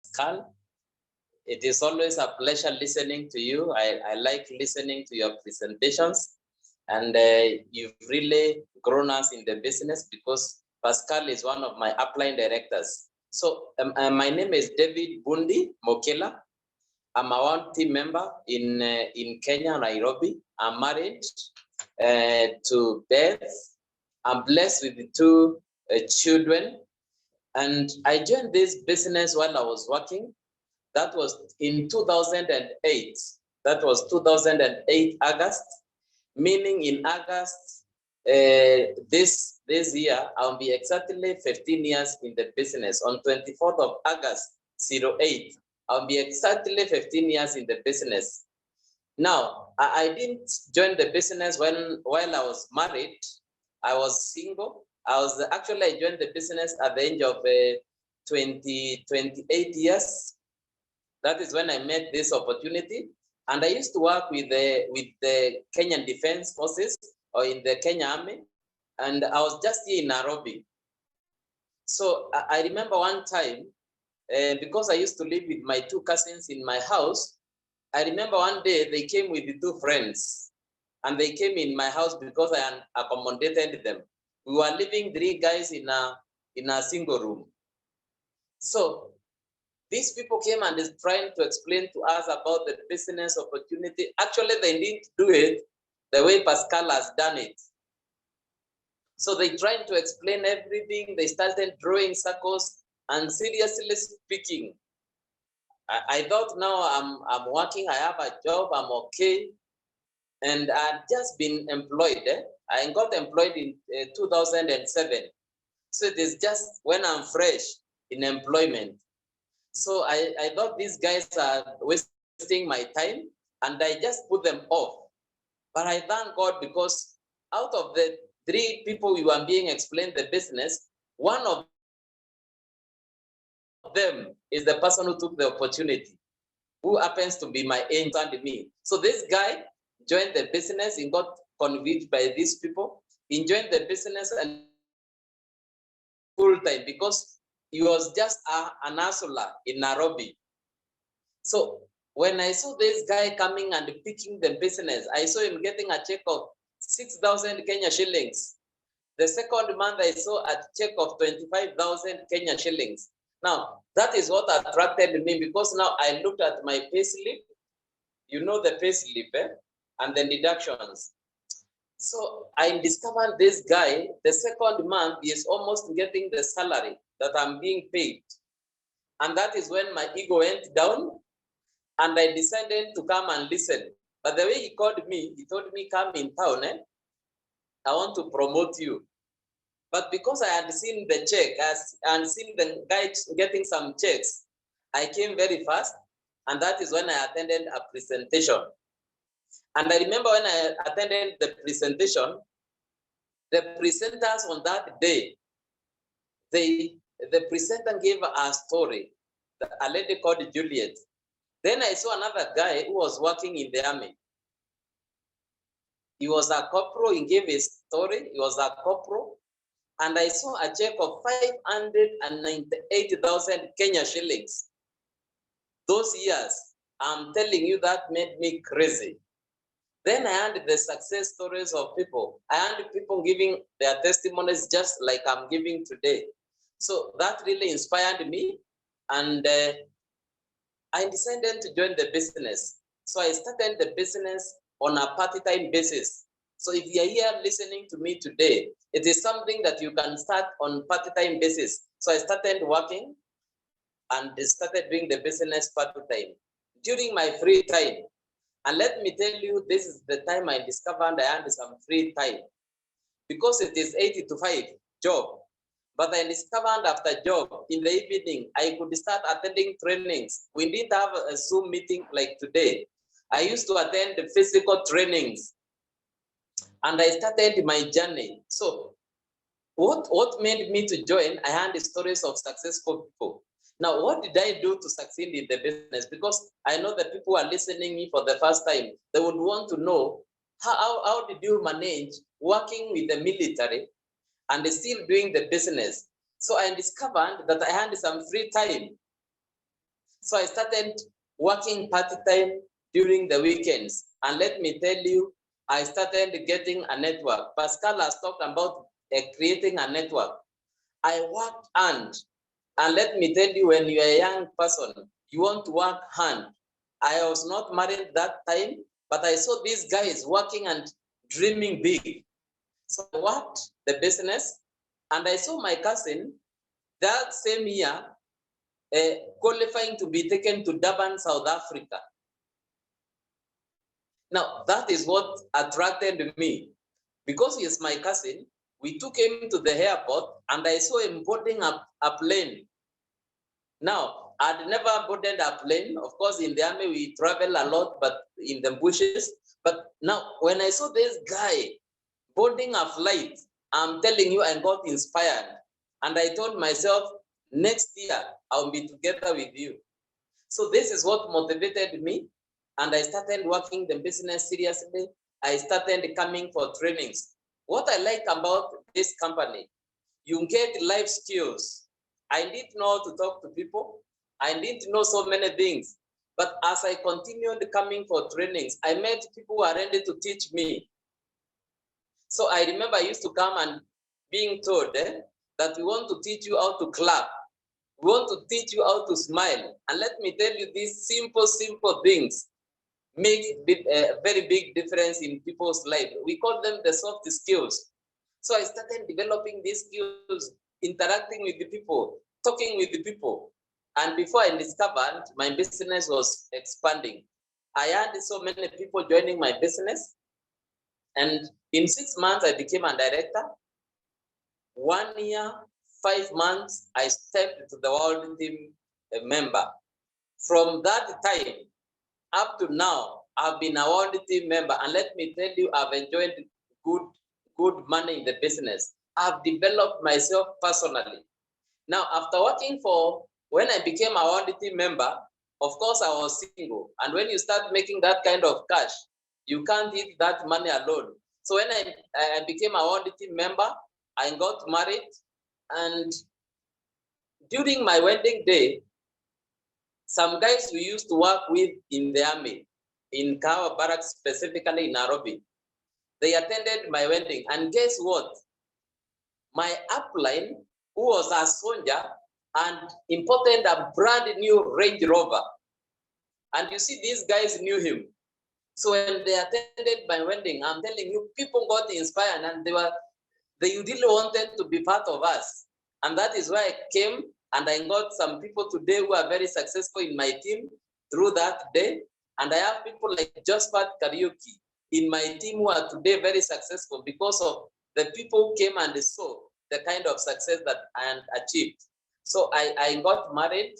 Pascal. It is always a pleasure listening to you. I like listening to your presentations, and you've really grown us in the business because Pascal is one of my upline directors. So my name is David Bundi Mokela. I'm a one team member in Kenya, Nairobi. I'm married to Beth. I'm blessed with two children, and I joined this business while I was working. That was in 2008. That was 2008 August, meaning in August this year, I'll be exactly 15 years in the business. On 24th of August, 08, I'll be exactly 15 years in the business. Now, I didn't join the business while I was married. I was single. I joined the business at the age of 28 years. That is when I met this opportunity. And I used to work with the Kenyan Defense Forces or in the Kenya Army. And I was just here in Nairobi. So I remember one time, because I used to live with my two cousins in my house, I remember one day they came with the two friends. And they came in my house because I accommodated them. We were living three guys in a single room. So these people came and is trying to explain to us about the business opportunity. Actually, they didn't do it the way Pascal has done it. So they tried to explain everything. They started drawing circles, and seriously speaking, I thought now I'm working, I have a job, I'm okay. And I've just been employed. I got employed in 2007. So it is just when I'm fresh in employment. So I thought these guys are wasting my time, and I just put them off. But I thank God because out of the three people we were being explained the business, one of them is the person who took the opportunity, who happens to be my aunt and me. So this guy joined the business. He got convinced by these people. He joined the business and full time because he was just an hustler in Nairobi. So when I saw this guy coming and picking the business, I saw him getting a check of 6,000 Kenya shillings. The second month, I saw a check of 25,000 Kenya shillings. Now, that is what attracted me because now I looked at my payslip. You know the payslip, and the deductions. So I discovered this guy, the second month, he is almost getting the salary that I'm being paid. And that is when my ego went down, and I decided to come and listen. But the way he called me, he told me, come in town, I want to promote you. But because I had seen the check, and seen the guy getting some checks, I came very fast, and that is when I attended a presentation. And I remember when I attended the presentation, the presenters on that day, the presenter gave a story, a lady called Juliet. Then I saw another guy who was working in the army. He was a corporal. He gave his story. He was a corporal. And I saw a check of 598,000 Kenya shillings. Those years, I'm telling you, that made me crazy. Then I heard the success stories of people. I heard people giving their testimonies just like I'm giving today. So that really inspired me. And I decided to join the business. So I started the business on a part-time basis. So if you're here listening to me today, it is something that you can start on part-time basis. So I started working and started doing the business part-time during my free time. And let me tell you, this is the time I discovered I had some free time because it is 8 to 5 job. But I discovered after job in the evening, I could start attending trainings. We didn't have a Zoom meeting like today. I used to attend the physical trainings, and I started my journey. So what made me to join? I heard the stories of successful people. Now, what did I do to succeed in the business? Because I know that people are listening me for the first time. They would want to know, how did you manage working with the military and still doing the business? So I discovered that I had some free time. So I started working part-time during the weekends. And let me tell you, I started getting a network. Pascal has talked about creating a network. I worked hard. And let me tell you, when you're a young person, you want to work hard. I was not married that time, but I saw these guys working and dreaming big. So I worked the business, and I saw my cousin that same year qualifying to be taken to Durban, South Africa. Now, that is what attracted me. Because he is my cousin, we took him to the airport, and I saw him boarding a plane. Now, I'd never boarded a plane. Of course, in the army, we travel a lot, but in the bushes. But now, when I saw this guy boarding a flight, I'm telling you, I got inspired. And I told myself, next year, I'll be together with you. So this is what motivated me. And I started working the business seriously. I started coming for trainings. What I like about this company, you get life skills. I need to know how to talk to people. I need to know so many things. But as I continued coming for trainings, I met people who are ready to teach me. So I remember I used to come and being told that we want to teach you how to clap. We want to teach you how to smile. And let me tell you, these simple things make a very big difference in people's life. We call them the soft skills. So I started developing these skills, interacting with the people, talking with the people. And before I discovered, my business was expanding. I had so many people joining my business. And in 6 months, I became a director. 1 year, 5 months, I stepped to the world team member. From that time up to now, I've been a world team member. And let me tell you, I've enjoyed good money in the business. I've developed myself personally. Now, after working when I became a world team member, of course, I was single. And when you start making that kind of cash, you can't eat that money alone. So when I became a world team member, I got married. And during my wedding day, some guys we used to work with in the army, in Kawa Barracks, specifically in Nairobi, they attended my wedding. And guess what? My upline, who was a soldier, and imported a brand new Range Rover. And you see, these guys knew him. So when they attended my wedding, I'm telling you, people got inspired, and they really wanted to be part of us. And that is why I came, and I got some people today who are very successful in my team through that day. And I have people like Josephat Kariuki in my team who are today very successful because of the people who came and saw the kind of success that I achieved. So I got married.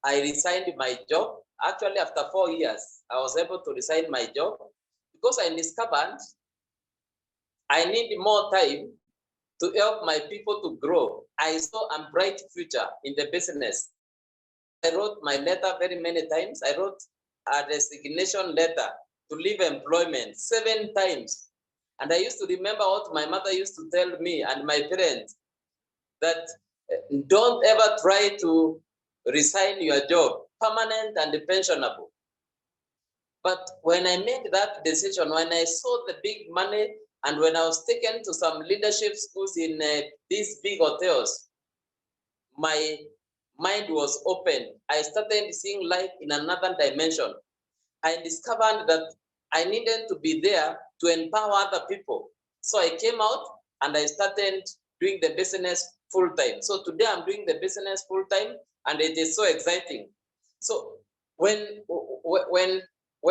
I resigned my job. Actually, after 4 years, I was able to resign my job because I discovered I need more time to help my people to grow. I saw a bright future in the business. I wrote my letter very many times. I wrote a resignation letter to leave employment 7 times. And I used to remember what my mother used to tell me and my parents, that don't ever try to resign your job, permanent and pensionable. But when I made that decision, when I saw the big money, and when I was taken to some leadership schools in these big hotels, my mind was open. I started seeing life in another dimension. I discovered that I needed to be there to empower other people. So I came out and I started doing the business full time. So today I'm doing the business full time, and it is so exciting. So when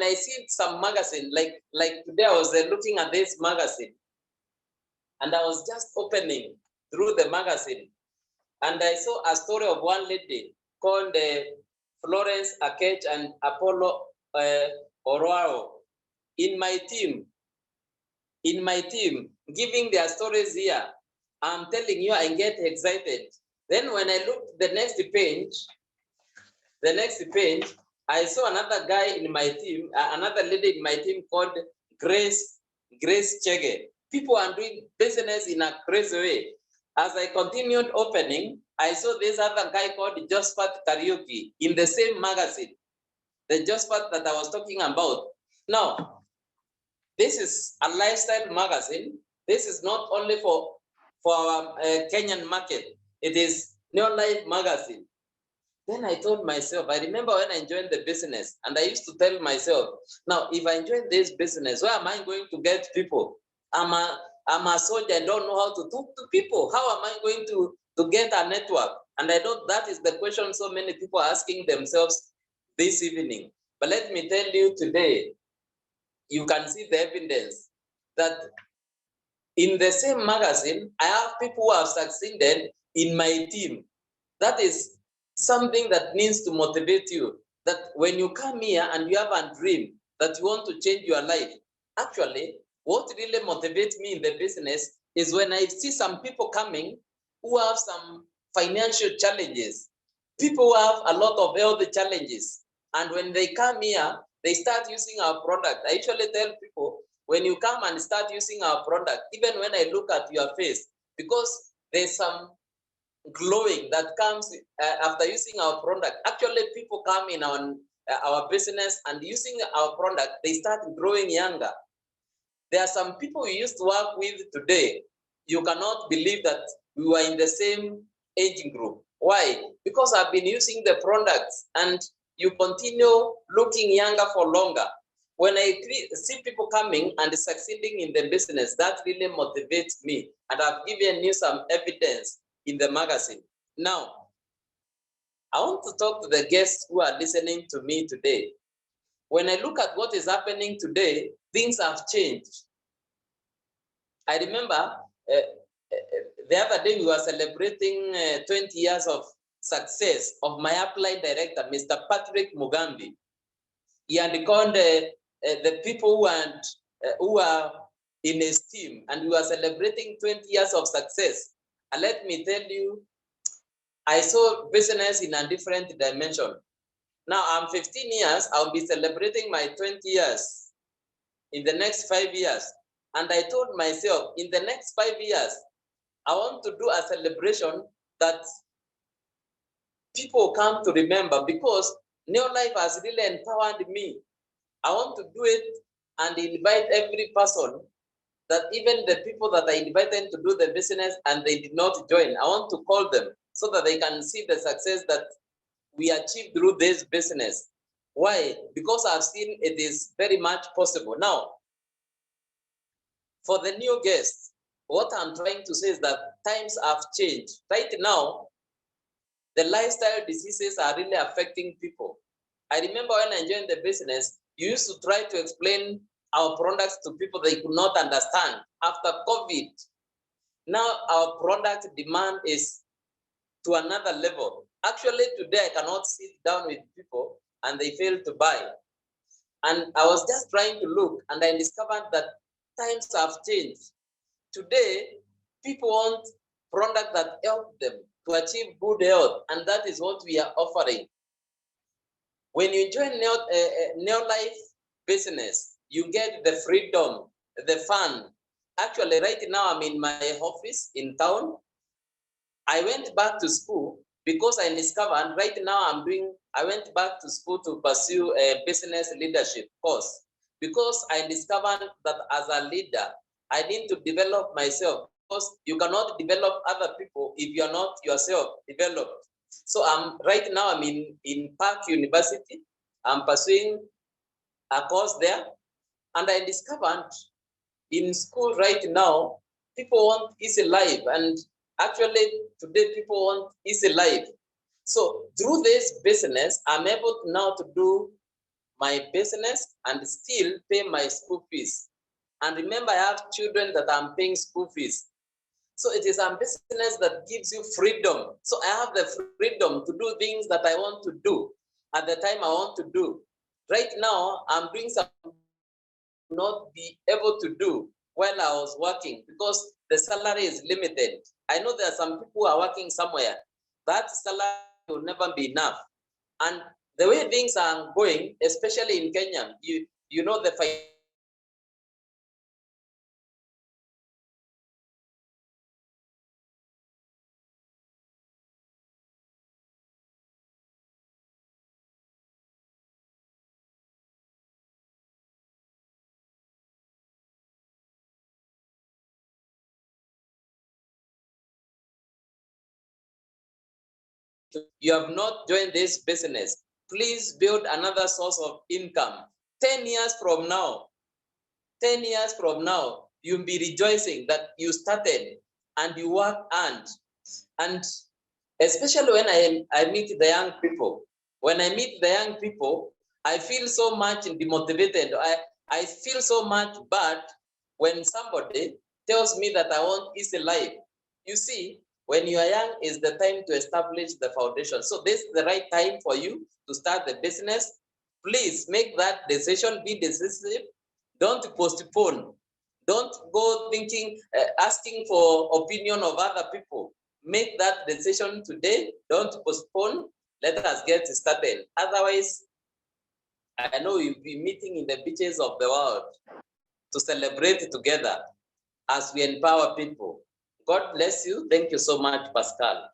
I see some magazine, like today I was looking at this magazine, and I was just opening through the magazine, and I saw a story of one lady called Florence Akech and Apollo Oroaro in my team, giving their stories here. I'm telling you, I get excited. Then when I looked the next page, I saw another guy in my team, another lady in my team called Grace Chege. People are doing business in a crazy way. As I continued opening, I saw this other guy called Josephat Karaoke in the same magazine, the Josephat that I was talking about. Now, this is a lifestyle magazine. This is not only for our Kenyan market. It is Neolife magazine. Then I told myself, I remember when I joined the business, and I used to tell myself, now, if I join this business, where am I going to get people? I'm a soldier and don't know how to talk to people. How am I going to get a network? And I know that is the question so many people are asking themselves this evening. But let me tell you today, you can see the evidence that in the same magazine, I have people who have succeeded in my team. That is something that needs to motivate you. That when you come here and you have a dream that you want to change your life, actually, what really motivates me in the business is when I see some people coming who have some financial challenges, people who have a lot of health challenges. And when they come here, they start using our product. I usually tell people, when you come and start using our product, even when I look at your face, because there's some glowing that comes after using our product. Actually, people come in our business and using our product, they start growing younger. There are some people we used to work with today. You cannot believe that we were in the same aging group. Why? Because I've been using the products and you continue looking younger for longer. When I see people coming and succeeding in the business, that really motivates me. And I've given you some evidence in the magazine. Now, I want to talk to the guests who are listening to me today. When I look at what is happening today, things have changed. I remember the other day we were celebrating 20 years of success of my applied director, Mr. Patrick Mugambi. He had called the people who are in his team, and we were celebrating 20 years of success. And let me tell you, I saw business in a different dimension. Now I'm 15 years, I'll be celebrating my 20 years in the next 5 years. And I told myself, in the next 5 years, I want to do a celebration that people come to remember, because Neolife has really empowered me. I want to do it and invite every person, that even the people that I invited to do the business and they did not join, I want to call them so that they can see the success that we achieved through this business. Why? Because I've seen it is very much possible. Now, for the new guests, what I'm trying to say is that times have changed. Right now, the lifestyle diseases are really affecting people. I remember when I joined the business, you used to try to explain our products to people they could not understand. After COVID, now our product demand is to another level. Actually, today I cannot sit down with people and they fail to buy. And I was just trying to look, and I discovered that times have changed. Today, people want products that help them to achieve good health, and that is what we are offering. When you join Neolife business, you get the freedom, the fun. Actually, right now I'm in my office in town. I went back to school because I discovered right now I went back to school to pursue a business leadership course, because I discovered that as a leader, I need to develop myself, because you cannot develop other people if you're not yourself developed. So right now I'm in Park University. I'm pursuing a course there, and I discovered in school right now, people want easy life, and actually today people want easy life. So through this business, I'm able now to do my business and still pay my school fees. And remember, I have children that I'm paying school fees. So it is a business that gives you freedom. So I have the freedom to do things that I want to do at the time I want to do. Right now, I'm doing something not be able to do while I was working, because the salary is limited. I know there are some people who are working somewhere. That salary will never be enough. And the way things are going, especially in Kenya, you know the you have not joined this business, please build another source of income. 10 years from now, 10 years from now, you'll be rejoicing that you started and you work and especially when I meet the young people. When I meet the young people, I feel so much demotivated. I feel so much bad when somebody tells me that I want easy life. You see, when you are young is the time to establish the foundation. So this is the right time for you to start the business. Please make that decision, be decisive. Don't postpone. Don't go thinking, asking for opinion of other people. Make that decision today. Don't postpone. Let us get started. Otherwise, I know you'll be meeting in the beaches of the world to celebrate together as we empower people. God bless you. Thank you so much, Pascal.